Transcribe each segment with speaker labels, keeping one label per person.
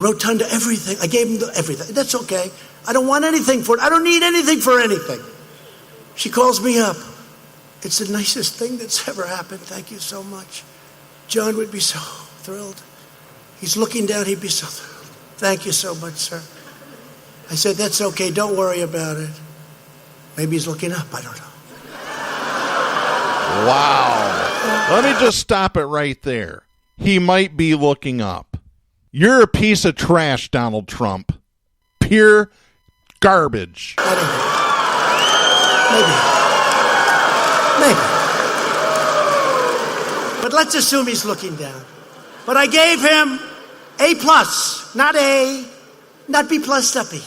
Speaker 1: Rotunda, everything. I gave him everything. That's okay. I don't want anything for it. I don't need anything for anything. She calls me up. It's the nicest thing that's ever happened. Thank you so much. John would be so thrilled. He's looking down. He'd be so thrilled. Thank you so much, sir. I said, that's okay. Don't worry about it. Maybe he's looking up. I don't know.
Speaker 2: Wow. Let me just stop it right there. He might be looking up. You're a piece of trash, Donald Trump. Pure garbage.
Speaker 1: I don't know. Maybe. But let's assume he's looking down. But I gave him A+, not A, not B+, not B.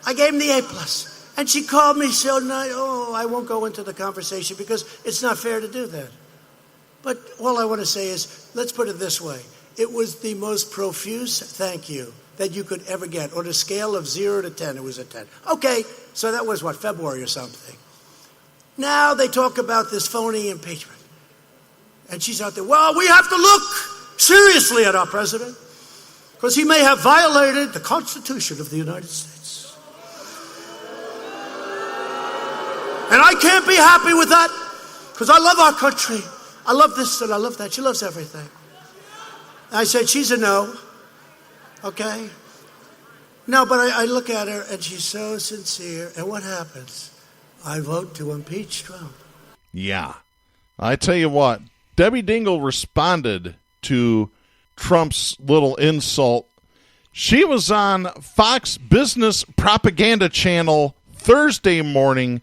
Speaker 1: I gave him the A+. And she called me so nice. Oh, I won't go into the conversation because it's not fair to do that. But all I want to say is, let's put it this way. It was the most profuse thank you that you could ever get. On a scale of 0 to 10, it was a 10. Okay, so that was, February or something. Now they talk about this phony impeachment. And she's out there, well, we have to look seriously at our president because he may have violated the Constitution of the United States. And I can't be happy with that because I love our country. I love this and I love that. She loves everything. I said, she's a no. Okay? No, but I look at her and she's so sincere. And what happens? I vote to impeach Trump.
Speaker 2: Yeah. I tell you what, Debbie Dingell responded to Trump's little insult. She was on Fox Business Propaganda Channel Thursday morning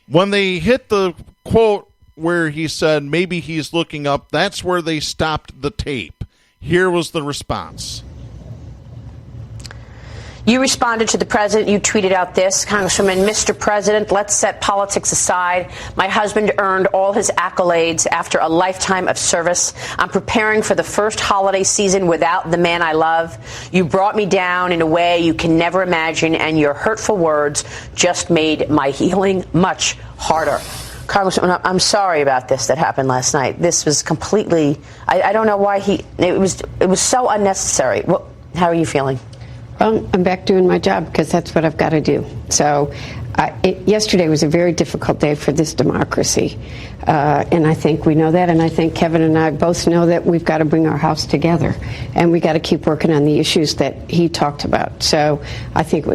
Speaker 2: when they hit the quote where he said maybe he's looking up. That's where they stopped the tape. Here was the response.
Speaker 3: You responded to the president. You tweeted out this, Congresswoman, Mr. President, let's set politics aside. My husband earned all his accolades after a lifetime of service. I'm preparing for the first holiday season without the man I love. You brought me down in a way you can never imagine, and your hurtful words just made my healing much harder. Congresswoman, I'm sorry about this that happened last night. This was completely, I don't know why it was so unnecessary. How are you feeling?
Speaker 4: Well, I'm back doing my job because that's what I've got to do. So yesterday was a very difficult day for this democracy. And I think we know that. And I think Kevin and I both know that we've got to bring our house together. And we got to keep working on the issues that he talked about. So I think it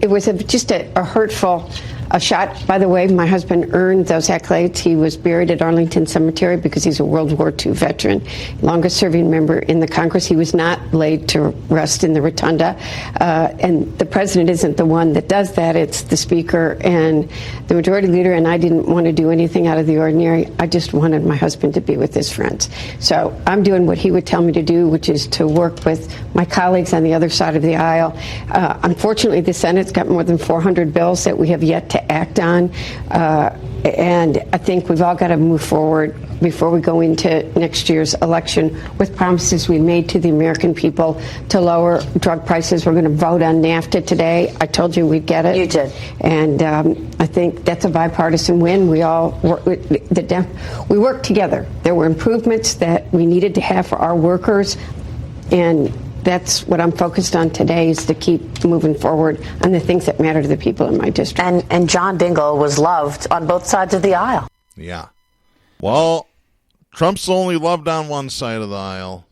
Speaker 4: was just a hurtful shot. By the way, my husband earned those accolades. He was buried at Arlington Cemetery because he's a World War II veteran, longest serving member in the Congress. He was not laid to rest in the rotunda. And the president isn't the one that does that. It's the speaker and the majority leader. And I didn't want to do anything out of the ordinary. I just wanted my husband to be with his friends. So I'm doing what he would tell me to do, which is to work with my colleagues on the other side of the aisle. Unfortunately, the Senate's got more than 400 bills that we have yet to act on, and I think we've all got to move forward before we go into next year's election with promises we made to the American people to lower drug prices. We're going to vote on NAFTA today. I told you we'd get it.
Speaker 3: You did.
Speaker 4: And I think that's a bipartisan win. We all we worked together. There were improvements that we needed to have for our workers, and that's what I'm focused on today, is to keep moving forward on the things that matter to the people in my district.
Speaker 3: And John Dingell was loved on both sides of the aisle.
Speaker 2: Yeah. Well, Trump's only loved on one side of the aisle.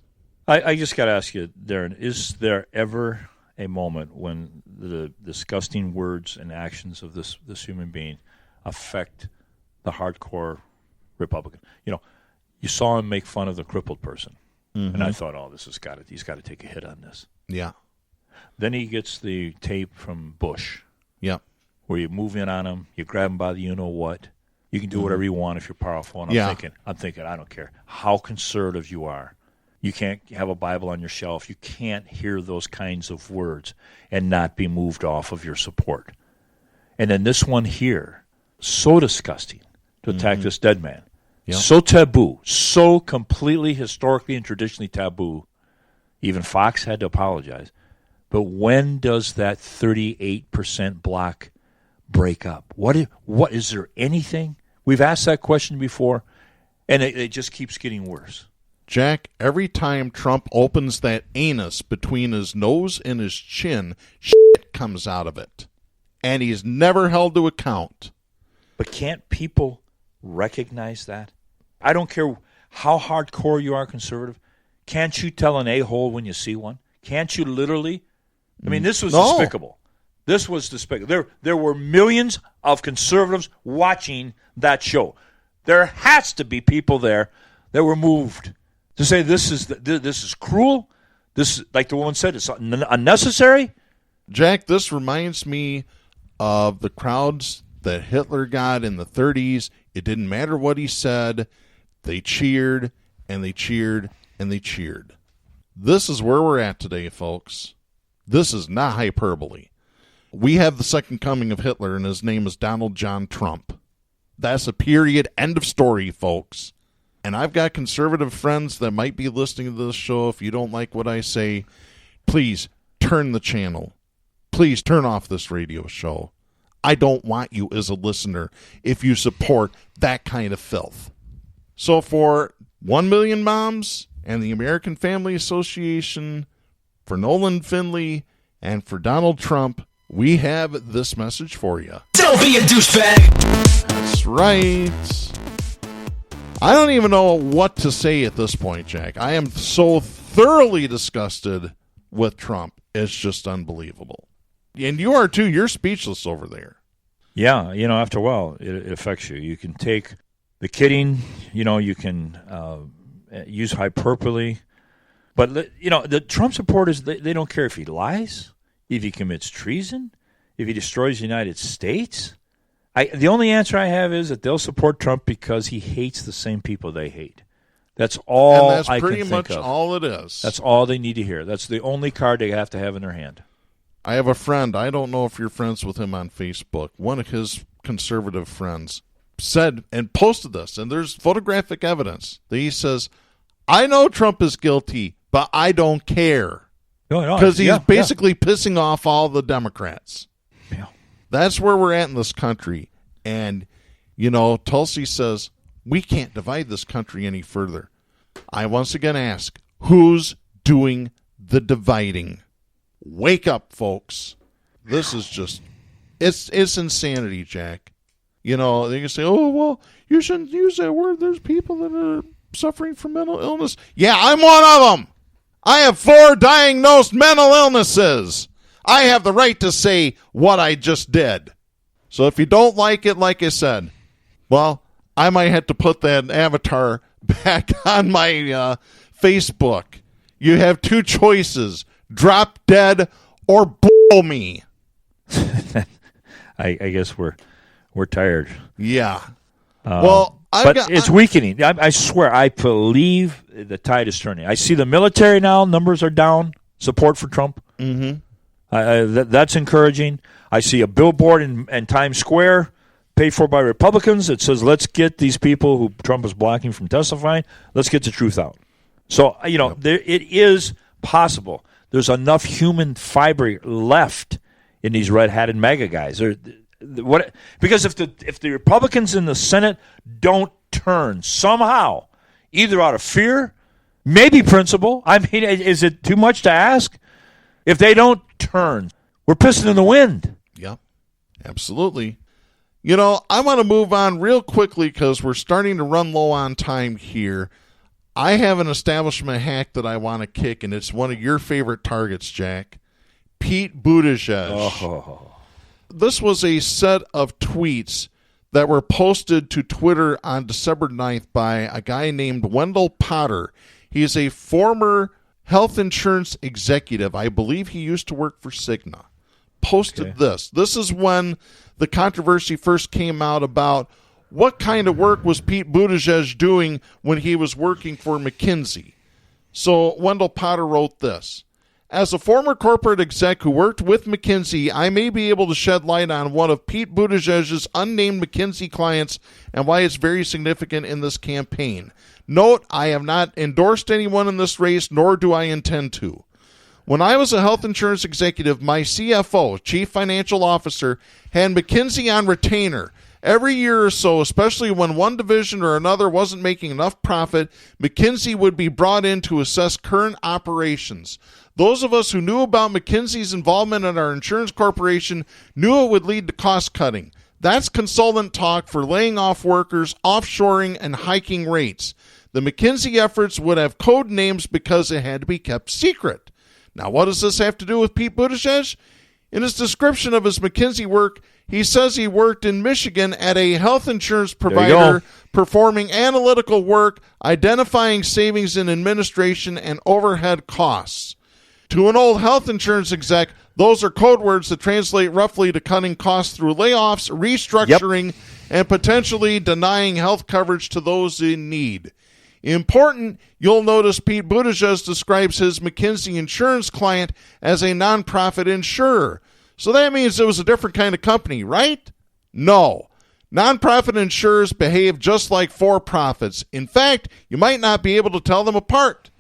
Speaker 5: I just got to ask you, Darren, is there ever a moment when the disgusting words and actions of this human being affect the hardcore Republican? You know, you saw him make fun of the crippled person. Mm-hmm. And I thought, he's got to take a hit on this. Yeah. Then he gets the tape from Bush.
Speaker 2: Yeah.
Speaker 5: Where you move in on him, you grab him by the you-know-what. You can do whatever you want if you're powerful. And I'm thinking, I don't care how conservative you are. You can't have a Bible on your shelf. You can't hear those kinds of words and not be moved off of your support. And then this one here, so disgusting to attack this dead man. Yep. So taboo, so completely historically and traditionally taboo. Even Fox had to apologize. But when does that 38% block break up? What is there anything? We've asked that question before, and it just keeps getting worse.
Speaker 2: Jack, every time Trump opens that anus between his nose and his chin, shit comes out of it. And he's never held to account.
Speaker 5: But can't people recognize that? I don't care how hardcore you are conservative. Can't you tell an a-hole when you see one? Can't you literally? I mean, this was despicable. This was despicable. There were millions of conservatives watching that show. There has to be people there that were moved to say this is cruel. This, like the woman said, it's unnecessary.
Speaker 2: Jack, this reminds me of the crowds that Hitler got in the 30s. It didn't matter what he said. They cheered and they cheered and they cheered. This is where we're at today, folks. This is not hyperbole. We have the second coming of Hitler, and his name is Donald John Trump. That's a period. End of story, folks. And I've got conservative friends that might be listening to this show. If you don't like what I say, please turn the channel. Please turn off this radio show. I don't want you as a listener if you support that kind of filth. So for 1 Million Moms and the American Family Association, for Nolan Finley, and for Donald Trump, we have this message for you.
Speaker 6: Don't be a douchebag!
Speaker 2: That's right. I don't even know what to say at this point, Jack. I am so thoroughly disgusted with Trump. It's just unbelievable. And you are too. You're speechless over there.
Speaker 5: Yeah, after a while, it affects you. You can take the kidding, you can use hyperbole. But, the Trump supporters, they don't care if he lies, if he commits treason, if he destroys the United States. The only answer I have is that they'll support Trump because he hates the same people they hate. That's all I can think of.
Speaker 2: And that's pretty much all it is.
Speaker 5: That's all they need to hear. That's the only card they have to have in their hand.
Speaker 2: I have a friend, I don't know if you're friends with him on Facebook, one of his conservative friends said and posted this, and there's photographic evidence that he says, I know Trump is guilty, but I don't care. Because he's basically pissing off all the Democrats.
Speaker 5: Yeah.
Speaker 2: That's where we're at in this country. And, Tulsi says, we can't divide this country any further. I once again ask, who's doing the dividing? Wake up, folks. This is just, it's insanity, Jack. They can say, oh, well, you shouldn't use that word. There's people that are suffering from mental illness. Yeah, I'm one of them. I have 4 diagnosed mental illnesses. I have the right to say what I just did. So if you don't like it, like I said, well, I might have to put that avatar back on my Facebook. You have 2 choices. Drop dead or blow me.
Speaker 5: I guess we're tired.
Speaker 2: Yeah.
Speaker 5: It's weakening. I swear, I believe the tide is turning. I see the military now. Numbers are down. Support for Trump.
Speaker 2: Mm-hmm.
Speaker 5: That's encouraging. I see a billboard in Times Square paid for by Republicans that says, let's get these people who Trump is blocking from testifying. Let's get the truth out. So, it is possible. There's enough human fiber left in these red-hatted MAGA guys. Because if the Republicans in the Senate don't turn somehow, either out of fear, maybe principle, is it too much to ask? If they don't turn, we're pissing in the wind.
Speaker 2: Yep, absolutely. I want to move on real quickly because we're starting to run low on time here. I have an establishment hack that I want to kick, and it's one of your favorite targets, Jack. Pete Buttigieg.
Speaker 5: Oh.
Speaker 2: This was a set of tweets that were posted to Twitter on December 9th by a guy named Wendell Potter. He is a former health insurance executive. I believe he used to work for Cigna. Posted this. This is when the controversy first came out about what kind of work was Pete Buttigieg doing when he was working for McKinsey. So Wendell Potter wrote this. As a former corporate exec who worked with McKinsey, I may be able to shed light on one of Pete Buttigieg's unnamed McKinsey clients and why it's very significant in this campaign. Note, I have not endorsed anyone in this race, nor do I intend to. When I was a health insurance executive, my CFO, Chief Financial Officer, had McKinsey on retainer Every year or so, especially when one division or another wasn't making enough profit, McKinsey would be brought in to assess current operations. Those of us who knew about McKinsey's involvement in our insurance corporation knew it would lead to cost cutting. That's consultant talk for laying off workers, offshoring, and hiking rates. The McKinsey efforts would have code names because it had to be kept secret. Now, what does this have to do with Pete Buttigieg? In his description of his McKinsey work, he says he worked in Michigan at a health insurance provider performing analytical work, identifying savings in administration and overhead costs. To an old health insurance exec, those are code words that translate roughly to cutting costs through layoffs, restructuring, and potentially denying health coverage to those in need. Important, you'll notice Pete Buttigieg describes his McKinsey insurance client as a nonprofit insurer. So that means it was a different kind of company, right? No. Nonprofit insurers behave just like for-profits. In fact, you might not be able to tell them apart.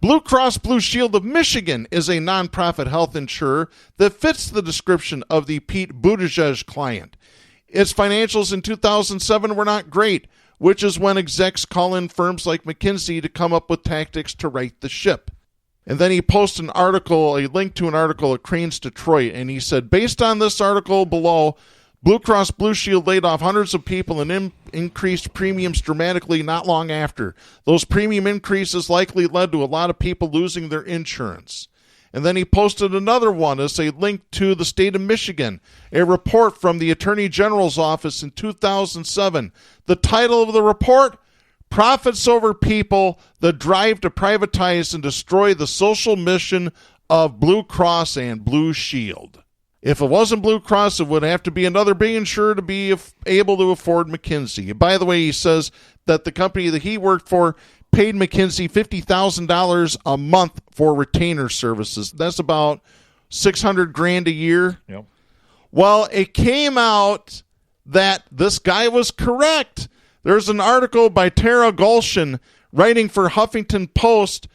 Speaker 2: Blue Cross Blue Shield of Michigan is a nonprofit health insurer that fits the description of the Pete Buttigieg client. Its financials in 2007 were not great, which is when execs call in firms like McKinsey to come up with tactics to right the ship. And then he posts an article, a link to an article at Cranes Detroit, and he said, based on this article below, Blue Cross Blue Shield laid off hundreds of people and increased premiums dramatically not long after. Those premium increases likely led to a lot of people losing their insurance. And then he posted another one as a link to the state of Michigan, a report from the Attorney General's office in 2007. The title of the report, Profits Over People, the Drive to Privatize and Destroy the Social Mission of Blue Cross and Blue Shield. If it wasn't Blue Cross, it would have to be another big insurer to be able to afford McKinsey. By the way, he says that the company that he worked for paid McKinsey $50,000 a month for retainer services. That's about $600,000 a year.
Speaker 5: Yep.
Speaker 2: Well, it came out that this guy was correct. There's an article by Tara Golshin writing for Huffington Post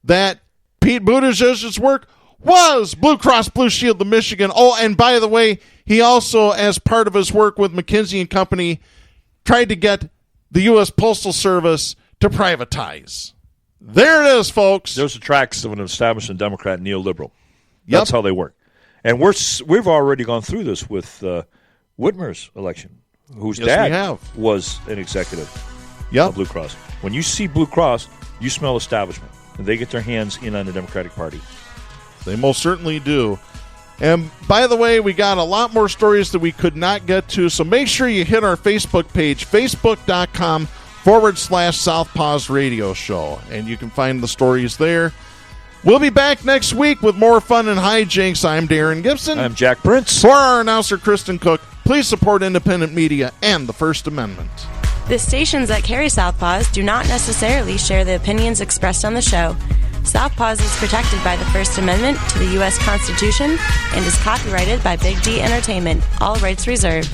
Speaker 2: that Pete Buttigieg's work was Blue Cross Blue Shield of Michigan. Oh, and by the way, he also, as part of his work with McKinsey and Company, tried to get the U.S. Postal Service to privatize. There it is, folks.
Speaker 5: There's the tracks of an establishment Democrat neoliberal. That's how they work. And we've already gone through this with Whitmer's election, whose dad was an executive of Blue Cross. When you see Blue Cross, you smell establishment. And they get their hands in on the Democratic Party.
Speaker 2: They most certainly do. And by the way, we got a lot more stories that we could not get to, so make sure you hit our Facebook page, facebook.com/Southpaws Radio Show, and you can find the stories there. We'll be back next week with more fun and hijinks. I'm Darren Gibson.
Speaker 5: I'm Jack Prince.
Speaker 2: For our announcer, Kristen Cook, please support independent media and the First Amendment.
Speaker 7: The stations that carry Southpaws do not necessarily share the opinions expressed on the show. Southpaws is protected by the First Amendment to the U.S. Constitution and is copyrighted by Big D Entertainment. All rights reserved.